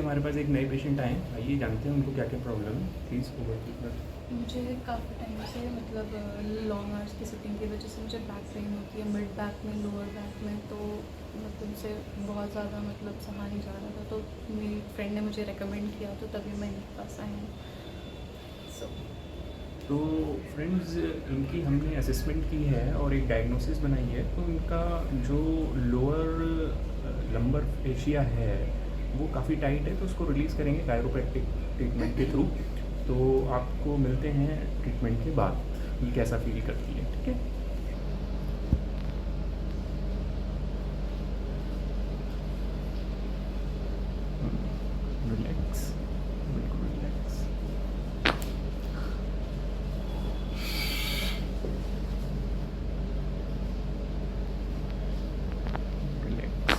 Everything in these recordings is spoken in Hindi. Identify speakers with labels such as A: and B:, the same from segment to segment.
A: हमारे पास एक नए पेशेंट आए हैं, आइए जानते हैं उनको क्या क्या प्रॉब्लम है। Please over.
B: मुझे काफ़ी टाइम से मतलब लॉन्ग आवर्स की सिटिंग की वजह से मुझे बैक पेन होती है, मिड बैक में, लोअर बैक में। तो मतलब से बहुत ज़्यादा मतलब सहा नहीं जा रहा था, तो मेरी फ्रेंड ने मुझे रेकमेंड किया, तो तभी मैं इनके पास आई हूँ।
A: तो फ्रेंड्स, इनकी हमने असेसमेंट की है और एक डायग्नोसिस बनाई है। तो इनका जो लोअर लंबर फेशिया है वो काफ़ी टाइट है, तो उसको रिलीज़ करेंगे कायरोप्रैक्टिक ट्रीटमेंट के थ्रू। तो आपको मिलते हैं ट्रीटमेंट के बाद ये कैसा फील करती है, ठीक है। रिलैक्स, बिल्कुल relax. Relax,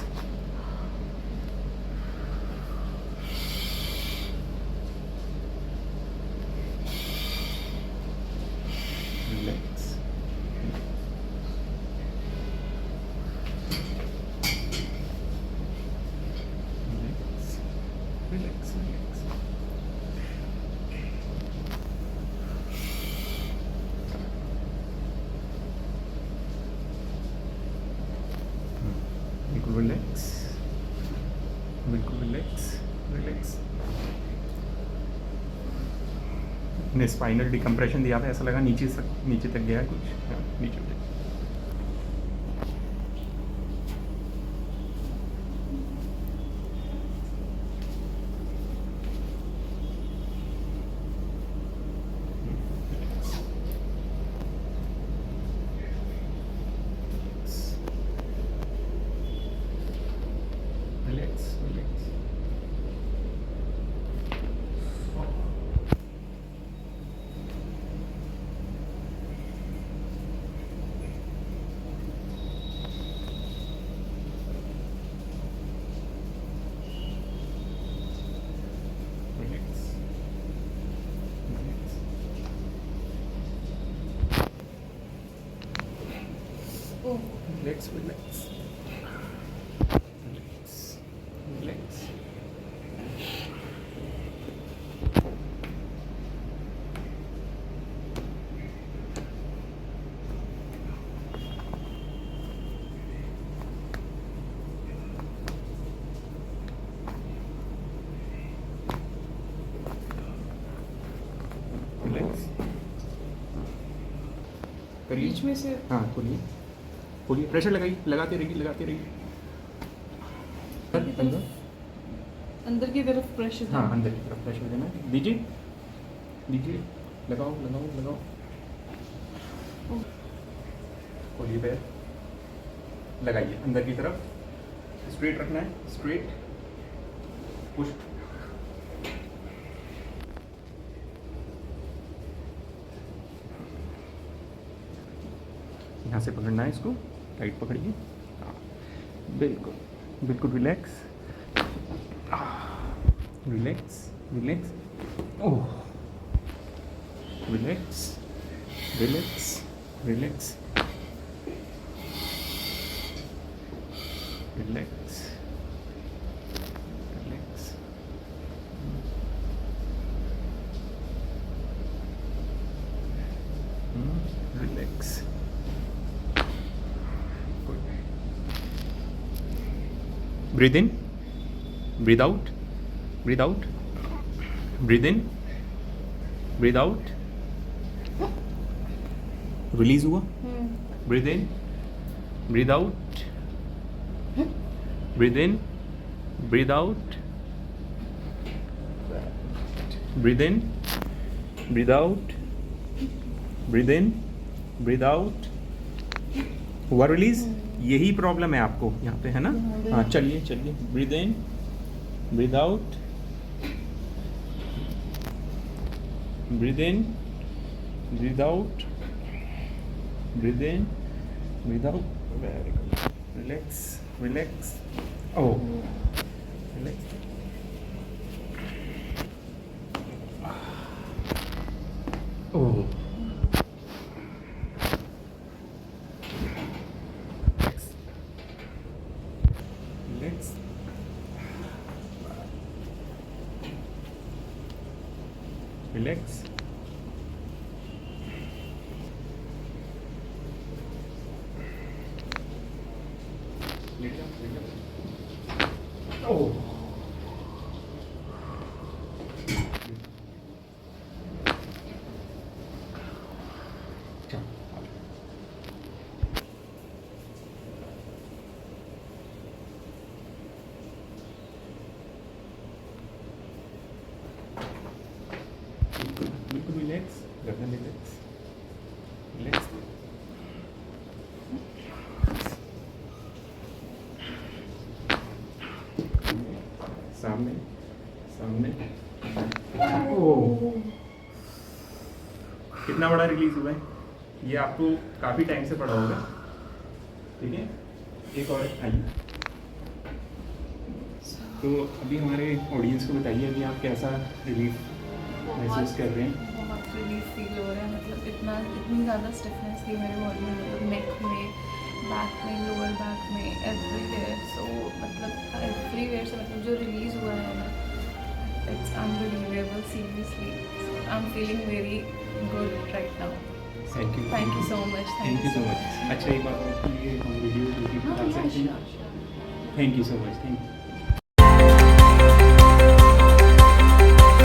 A: relax, relax, relax, relax. बिल्कुल रिलैक्स, बिल्कुल रिलैक्स, रिलैक्स। ने स्पाइनल डिकम्प्रेशन दिया था, ऐसा लगा नीचे तक गया है कुछ। हाँ, नीचे तक। Relax, relax. Relax, relax. Relax, relax, relax, relax. Relax करिए।
B: बीच में से
A: हाँ, खोलिए खोलिए, प्रेशर लगाइए, लगाते रहिए, लगाते रहिए। अंदर,
B: अंदर की तरफ प्रेशर।
A: हाँ अंदर की तरफ प्रेशर देना है। दीजिए, दीजिए, लगाओ, लगाओ, लगाओ। खोलिए पैर, लगाइए अंदर की तरफ। स्ट्रेट रखना है, स्ट्रेट पुश। यहाँ से पकड़ना है इसको, टाइट पकड़िए। हाँ, बिल्कुल, बिल्कुल relax, relax, relax. Oh, relax, relax, relax, relax, relax. Relax. Breathe in, breathe out, breathe out, breathe in, breathe out. Release हुआ। Breathe in, breathe out, breathe in, breathe out, breathe in, breathe out, breathe in, breathe out. हुआ रिलीज। यही प्रॉब्लम है आपको यहाँ पे, है ना। हाँ, चलिए चलिए, breathe in, breathe out, breathe in, breathe out, breathe in, breathe out. Very good. Relax, relax. Oh, relax. Oh, relax, relax. Late जाओ, लेट जाओ। ओह, चलो। बिल्कुल रिलैक्स, गर्दन रिलैक्स, रिलैक्स। सामने, सामने। ओह, कितना बड़ा रिलीज हुआ है ये आपको काफ़ी टाइम से पड़ा होगा। ठीक है, एक और आइए। तो अभी हमारे ऑडियंस को बताइए अभी आप कैसा रिलीफ महसूस कर रहे हैं।
B: बहुत रिलीफ फील हो रहा है, मतलब इतनी ज़्यादा स्टिफनेस थी मेरे बॉडी में, मतलब नेक में, बैक में, लोअर बैक में, एवरीवेयर। सो मतलब एवरीवेयर से मतलब जो रिलीज़ हुआ है ना, it's unbelievable, seriously. I am feeling very good right now.
A: Thank
B: you so much.
A: Thank you so much. अच्छा, एक बात और कि ये हम वीडियो यूट्यूब पे डाल सकते हैं। Thank you so much, thank you.